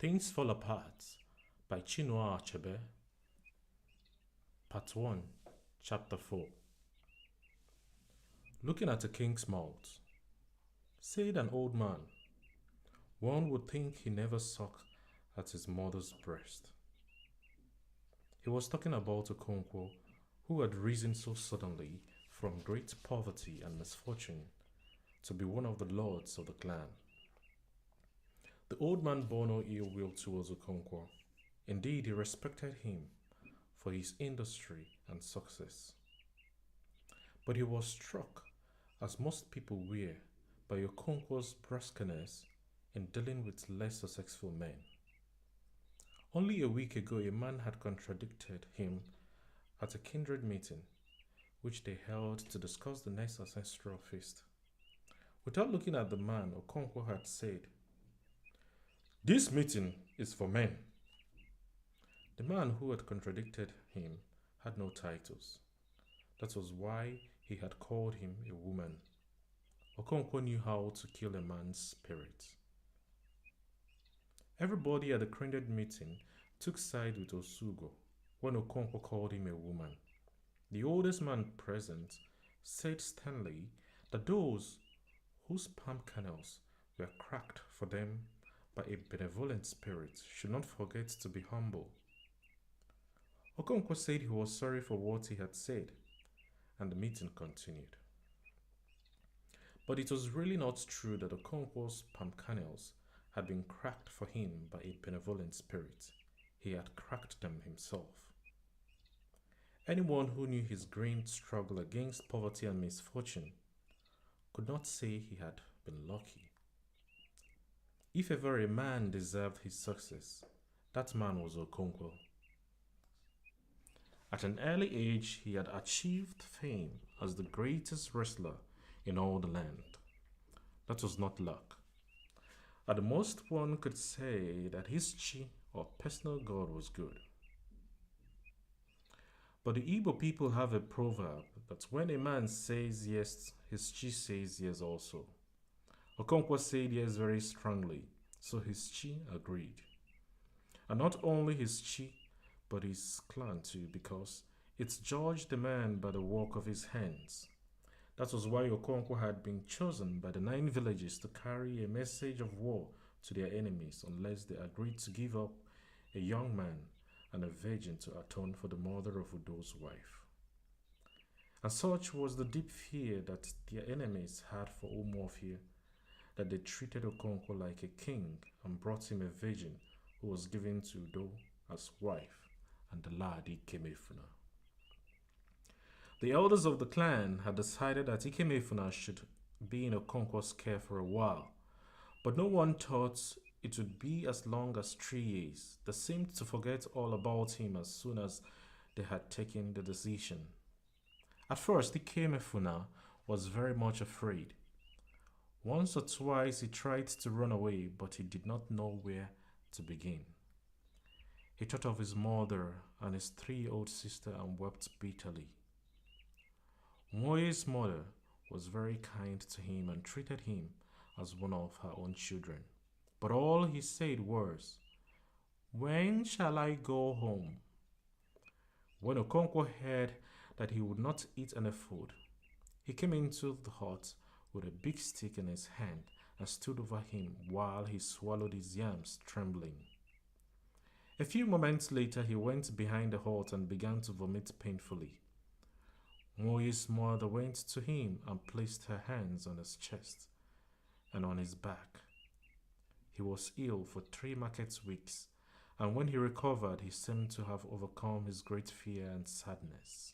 Things Fall Apart by Chinua Achebe, Part 1, Chapter 4. Looking at a king's mouth, said an old man, one would think he never sucked at his mother's breast. He was talking about Okonkwo, who had risen so suddenly from great poverty and misfortune to be one of the lords of the clan. The old man bore no ill will towards Okonkwo. Indeed, he respected him for his industry and success. But he was struck, as most people were, by Okonkwo's brusqueness in dealing with less successful men. Only a week ago, a man had contradicted him at a kindred meeting, which they held to discuss the next ancestral feast. Without looking at the man, Okonkwo had said, "This meeting is for men." The man who had contradicted him had no titles. That was why he had called him a woman. Okonkwo knew how to kill a man's spirit. Everybody at the kindred meeting took side with Osugo when Okonkwo called him a woman. The oldest man present said sternly that those whose palm kernels were cracked for them by a benevolent spirit should not forget to be humble. Okonkwo said he was sorry for what he had said, and the meeting continued. But it was really not true that Okonkwo's palm kernels had been cracked for him by a benevolent spirit. He had cracked them himself. Anyone who knew his great struggle against poverty and misfortune could not say he had been lucky. If ever a man deserved his success, that man was Okonkwo. At an early age, he had achieved fame as the greatest wrestler in all the land. That was not luck. At the most, one could say that his chi or personal god was good. But the Igbo people have a proverb that when a man says yes, his chi says yes also. Okonkwo said yes very strongly, so his chi agreed. And not only his chi, but his clan too, because it's judged the man by the work of his hands. That was why Okonkwo had been chosen by the 9 villages to carry a message of war to their enemies unless they agreed to give up a young man and a virgin to atone for the mother of Udo's wife. And such was the deep fear that their enemies had for Umuofia that they treated Okonkwo like a king and brought him a virgin who was given to Udo as wife, and the lad Ikemefuna. The elders of the clan had decided that Ikemefuna should be in Okonkwo's care for a while, but no one thought it would be as long as 3 years. They seemed to forget all about him as soon as they had taken the decision. At first, Ikemefuna was very much afraid. Once or twice he tried to run away, but he did not know where to begin. He thought of his mother and his 3-year-old sister and wept bitterly. Moye's mother was very kind to him and treated him as one of her own children. But all he said was, "When shall I go home?" When Okonkwo heard that he would not eat any food, he came into the hut with a big stick in his hand and stood over him while he swallowed his yams, trembling. A few moments later, he went behind the hut and began to vomit painfully. Moye's mother went to him and placed her hands on his chest and on his back. He was ill for 3 market weeks, and when he recovered, he seemed to have overcome his great fear and sadness.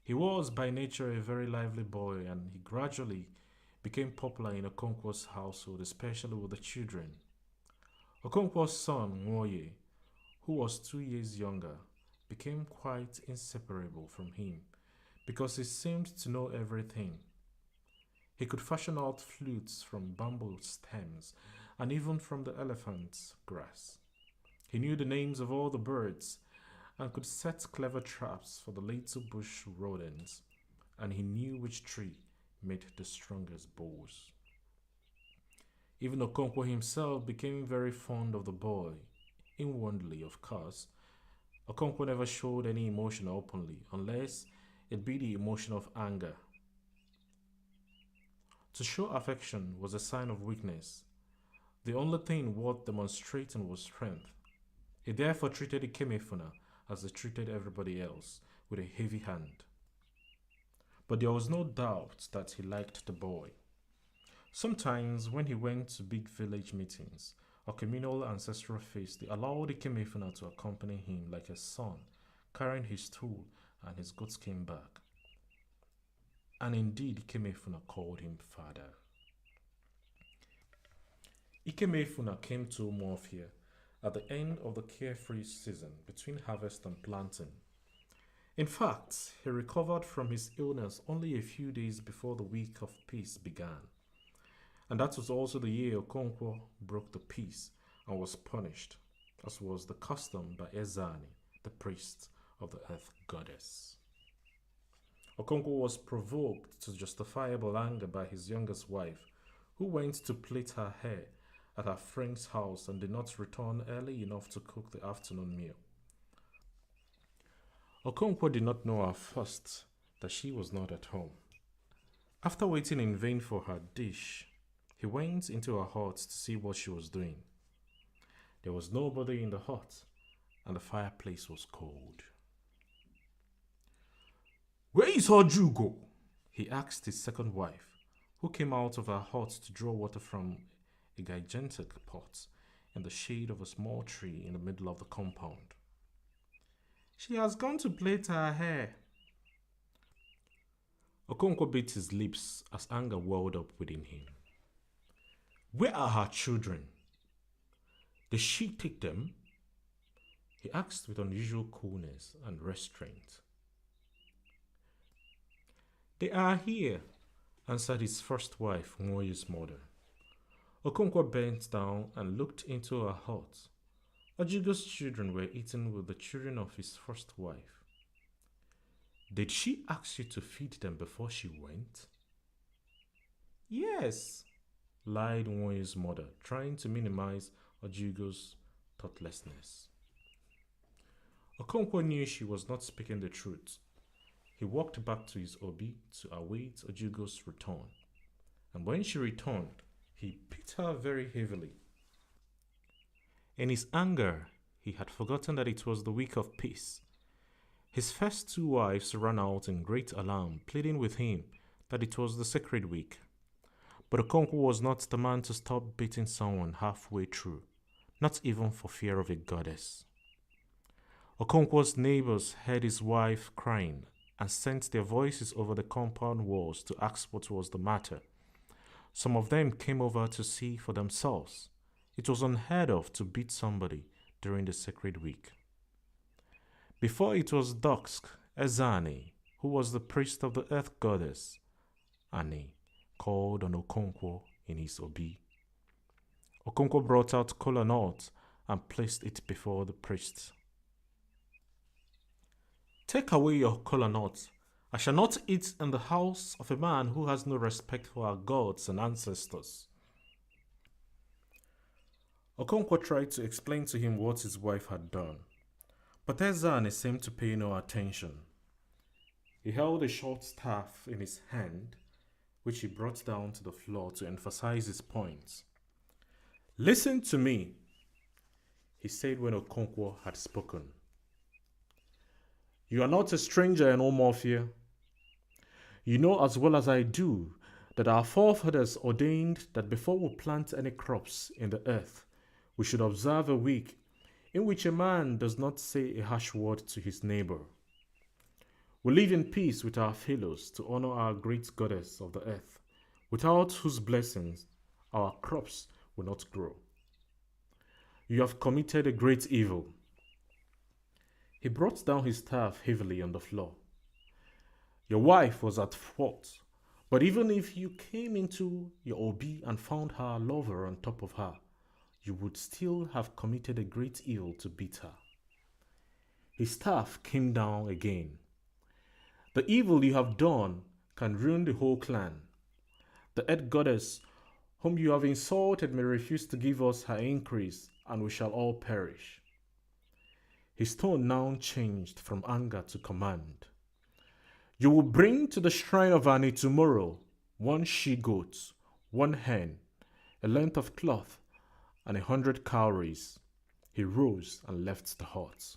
He was by nature a very lively boy, and he gradually became popular in Okonkwo's household, especially with the children. Okonkwo's son, Moye, who was 2 years younger, became quite inseparable from him because he seemed to know everything. He could fashion out flutes from bamboo stems and even from the elephant's grass. He knew the names of all the birds and could set clever traps for the little bush rodents, and he knew which tree made the strongest bows. Even Okonkwo himself became very fond of the boy. Inwardly, of course, Okonkwo never showed any emotion openly, unless it be the emotion of anger. To show affection was a sign of weakness. The only thing worth demonstrating was strength. He therefore treated Ikemefuna as he treated everybody else, with a heavy hand. But there was no doubt that he liked the boy. Sometimes, when he went to big village meetings or communal ancestral feasts, they allowed Ikemefuna to accompany him like a son, carrying his stool and his goatskin bag. And indeed, Ikemefuna called him father. Ikemefuna came to Umuofia at the end of the carefree season between harvest and planting. In fact, he recovered from his illness only a few days before the week of peace began. And that was also the year Okonkwo broke the peace and was punished, as was the custom by Ezani, the priest of the earth goddess. Okonkwo was provoked to justifiable anger by his youngest wife, who went to plait her hair at her friend's house and did not return early enough to cook the afternoon meal. Okonkwo did not know at first that she was not at home. After waiting in vain for her dish, he went into her hut to see what she was doing. There was nobody in the hut, and the fireplace was cold. "Where is Ojugo?" he asked his second wife, who came out of her hut to draw water from a gigantic pot in the shade of a small tree in the middle of the compound. "She has gone to plait her hair." Okonkwo bit his lips as anger welled up within him. "Where are her children? Did she take them?" he asked with unusual coolness and restraint. "They are here," answered his first wife, Nwoye's mother. Okonkwo bent down and looked into her hut. Ojugo's children were eating with the children of his first wife. "Did she ask you to feed them before she went?" "Yes," lied Nwoye's mother, trying to minimize Ojugo's thoughtlessness. Okonkwo knew she was not speaking the truth. He walked back to his obi to await Ojugo's return, and when she returned, he beat her very heavily. In his anger, he had forgotten that it was the week of peace. His first two wives ran out in great alarm, pleading with him that it was the sacred week. But Okonkwo was not the man to stop beating someone halfway through, not even for fear of a goddess. Okonkwo's neighbors heard his wife crying and sent their voices over the compound walls to ask what was the matter. Some of them came over to see for themselves. It was unheard of to beat somebody during the sacred week. Before it was dusk, Ezani, who was the priest of the earth goddess, Ani, called on Okonkwo in his obi. Okonkwo brought out kola nut and placed it before the priest. "Take away your kola nut. I shall not eat in the house of a man who has no respect for our gods and ancestors." Okonkwo tried to explain to him what his wife had done, but Ezani seemed to pay no attention. He held a short staff in his hand, which he brought down to the floor to emphasize his points. "Listen to me," he said when Okonkwo had spoken. "You are not a stranger in Umuofia. You know as well as I do that our forefathers ordained that before we plant any crops in the earth, we should observe a week in which a man does not say a harsh word to his neighbor. We live in peace with our fellows to honor our great goddess of the earth, without whose blessings our crops will not grow. You have committed a great evil." He brought down his staff heavily on the floor. "Your wife was at fault, but even if you came into your obi and found her lover on top of her, you would still have committed a great evil to beat her." His staff came down again. "The evil you have done can ruin the whole clan. The earth goddess whom you have insulted may refuse to give us her increase, and we shall all perish. His tone now changed from anger to command. You will bring to the shrine of Ani tomorrow 1 she-goat, 1 hen, a length of cloth, and 100 cowries. He rose and left the hut.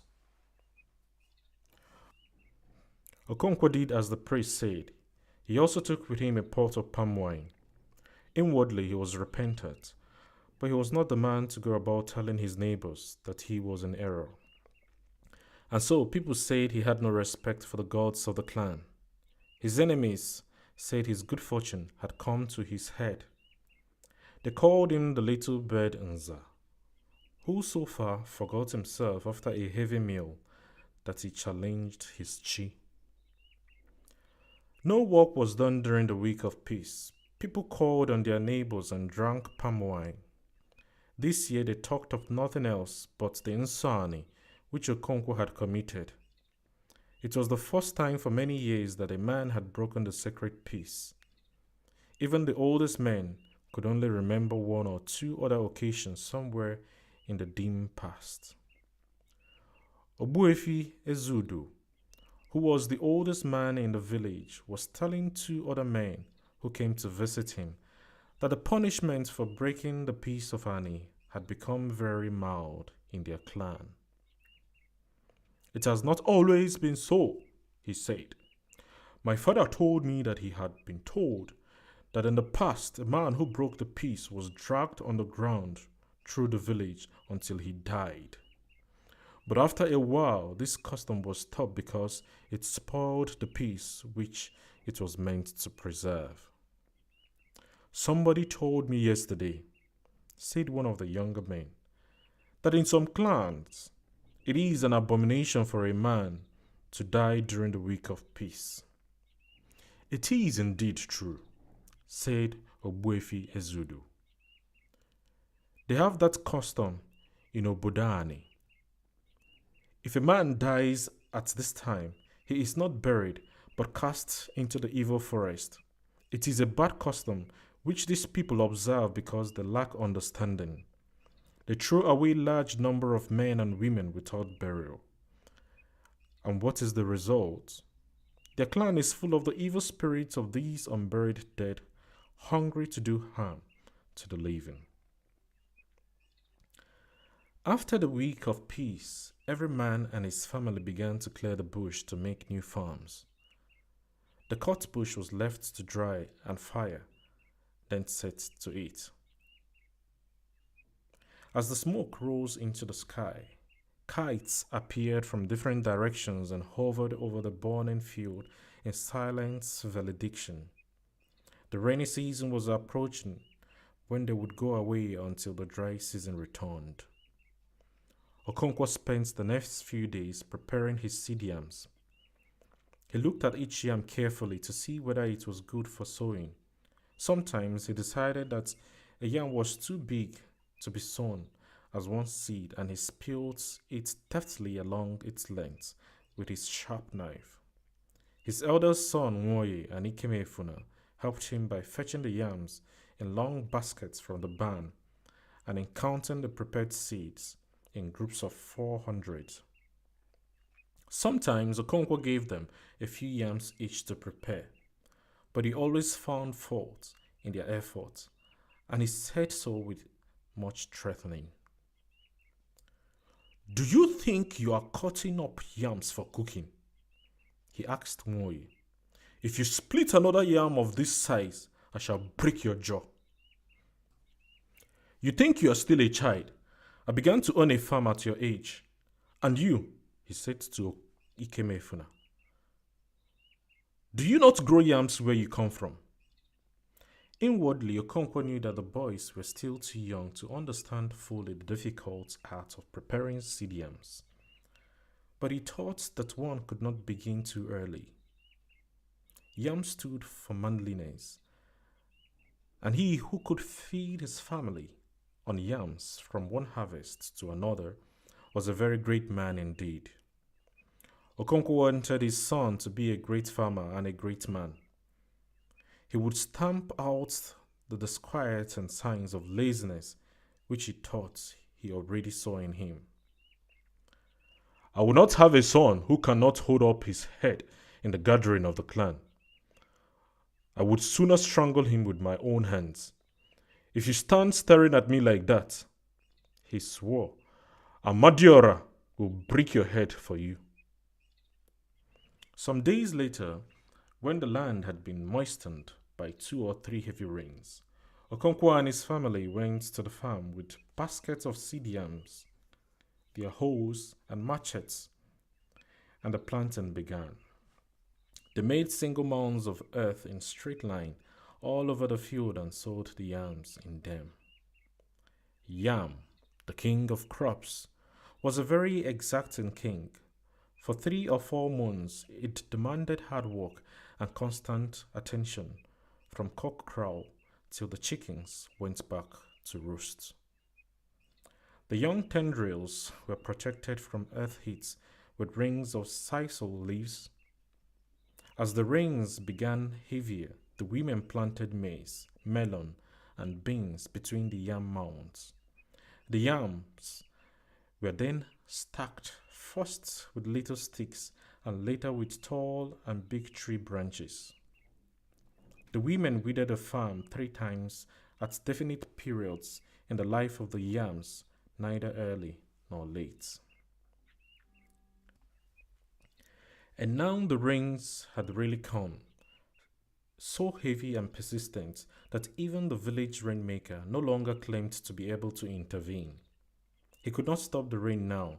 Okonkwo did as the priest said. He also took with him a pot of palm wine. Inwardly he was repentant, but he was not the man to go about telling his neighbors that he was in error. And so people said he had no respect for the gods of the clan. His enemies said his good fortune had come to his head. They called him the little bird Nza, who so far forgot himself after a heavy meal that he challenged his chi. No work was done during the week of peace. People called on their neighbors and drank palm wine. This year they talked of nothing else but the insani which Okonkwo had committed. It was the first time for many years that a man had broken the sacred peace. Even the oldest men could only remember 1 or 2 other occasions somewhere in the dim past. Ogbuefi Ezudu, who was the oldest man in the village, was telling 2 other men who came to visit him that the punishment for breaking the peace of Ani had become very mild in their clan. It has not always been so, he said. My father told me that he had been told that in the past a man who broke the peace was dragged on the ground through the village until he died. But after a while, this custom was stopped because it spoiled the peace which it was meant to preserve. Somebody told me yesterday, said one of the younger men, that in some clans it is an abomination for a man to die during the week of peace. It is indeed true, said Ogbuefi Ezudu. They have that custom in Obodani. If a man dies at this time, he is not buried but cast into the evil forest. It is a bad custom which these people observe because they lack understanding. They throw away large number of men and women without burial. And what is the result? Their clan is full of the evil spirits of these unburied dead, hungry to do harm to the living. After the week of peace, every man and his family began to clear the bush to make new farms. The cut bush was left to dry and fire, then set to eat. As the smoke rose into the sky, kites appeared from different directions and hovered over the burning field in silent valediction. The rainy season was approaching when they would go away until the dry season returned. Okonkwo spent the next few days preparing his seed yams. He looked at each yam carefully to see whether it was good for sowing. Sometimes he decided that a yam was too big to be sown as one seed, and he peeled it deftly along its length with his sharp knife. His eldest son Nwoye and Ikemefuna helped him by fetching the yams in long baskets from the barn and in counting the prepared seeds in groups of 400. Sometimes Okonkwo gave them a few yams each to prepare, but he always found fault in their efforts, and he said so with much threatening. Do you think you are cutting up yams for cooking? He asked Nwoye. If you split another yam of this size, I shall break your jaw. You think you are still a child? I began to own a farm at your age. And you, he said to Ikemefuna, do you not grow yams where you come from? Inwardly, Okonkwo knew that the boys were still too young to understand fully the difficult art of preparing seed yams. But he thought that one could not begin too early. Yam stood for manliness, and he who could feed his family on yams from one harvest to another was a very great man indeed. Okonkwo wanted his son to be a great farmer and a great man. He would stamp out the disquiet and signs of laziness which he thought he already saw in him. I will not have a son who cannot hold up his head in the gathering of the clan. I would sooner strangle him with my own hands. If you stand staring at me like that, he swore, Amadiora will break your head for you. Some days later, when the land had been moistened by 2 or 3 heavy rains, Okonkwo and his family went to the farm with baskets of seed yams, their hoes and machetes, and the planting began. They made single mounds of earth in straight line all over the field and sowed the yams in them. Yam, the king of crops, was a very exacting king. For 3 or 4 months, it demanded hard work and constant attention from cock crow till the chickens went back to roost. The young tendrils were protected from earth heat with rings of sisal leaves. As the rains began heavier, the women planted maize, melon, and beans between the yam mounds. The yams were then stacked first with little sticks and later with tall and big tree branches. The women weeded the farm 3 times at definite periods in the life of the yams, neither early nor late. And now the rains had really come, so heavy and persistent that even the village rainmaker no longer claimed to be able to intervene. He could not stop the rain now,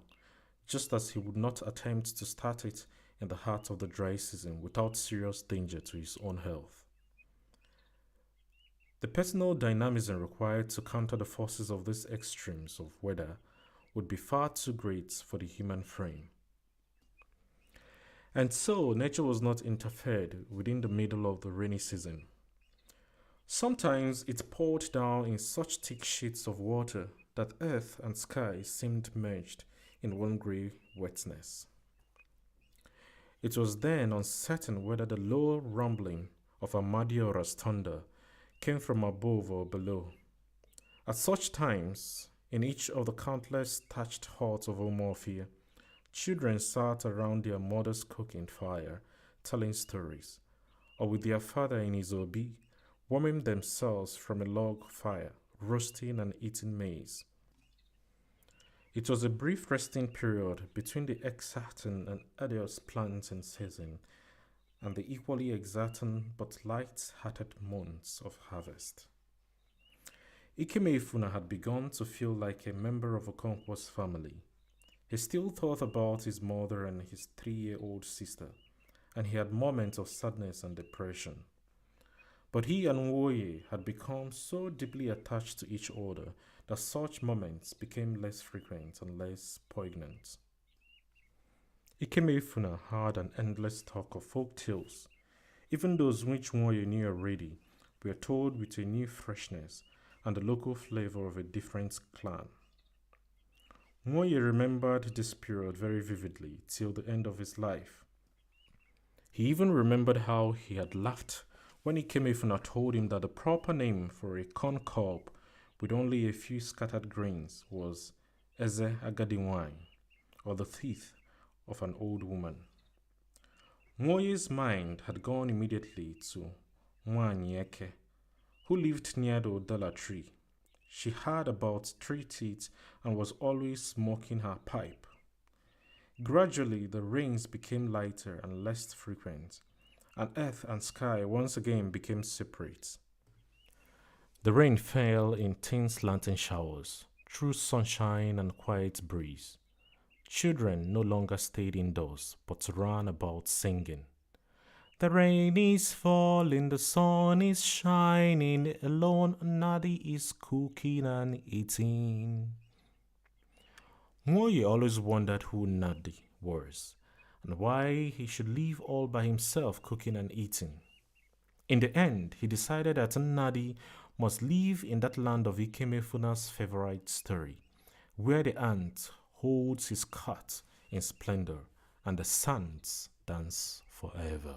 just as he would not attempt to start it in the heart of the dry season without serious danger to his own health. The personal dynamism required to counter the forces of these extremes of weather would be far too great for the human frame. And so nature was not interfered within the middle of the rainy season. Sometimes it poured down in such thick sheets of water that earth and sky seemed merged in one grey wetness. It was then uncertain whether the low rumbling of Amadiora's thunder came from above or below. At such times, in each of the countless thatched huts of Omorphia, children sat around their mother's cooking fire, telling stories, or with their father in his obi, warming themselves from a log fire, roasting and eating maize. It was a brief resting period between the exciting and arduous planting season and the equally exciting but light-hearted months of harvest. Ikeme-Ifuna had begun to feel like a member of Okonkwo's family. He still thought about his mother and his 3-year-old sister, and he had moments of sadness and depression. But he and Nwoye had become so deeply attached to each other that such moments became less frequent and less poignant. Ikeme-Ifuna had an endless stock of folk tales, even those which Nwoye knew already were told with a new freshness and the local flavor of a different clan. Nwoye remembered this period very vividly till the end of his life. He even remembered how he had laughed when Ikeme-Ifuna told him that the proper name for a corn cob with only a few scattered grains was Eze Agadiwine, or the teeth of an old woman. Nwoye's mind had gone immediately to Nwanyeke, who lived near the Odala tree. She had about 3 teeth and was always smoking her pipe. Gradually, the rains became lighter and less frequent, and earth and sky once again became separate. The rain fell in thin slanting showers, through sunshine and quiet breeze. Children no longer stayed indoors, but ran about singing. The rain is falling, the sun is shining, alone Nadi is cooking and eating. Nwoye always wondered who Nadi was, and why he should live all by himself cooking and eating. In the end, he decided that Nadi must live in that land of Ikeme-Ifuna's favorite story, where the ant holds his cat in splendor and the sands dance forever.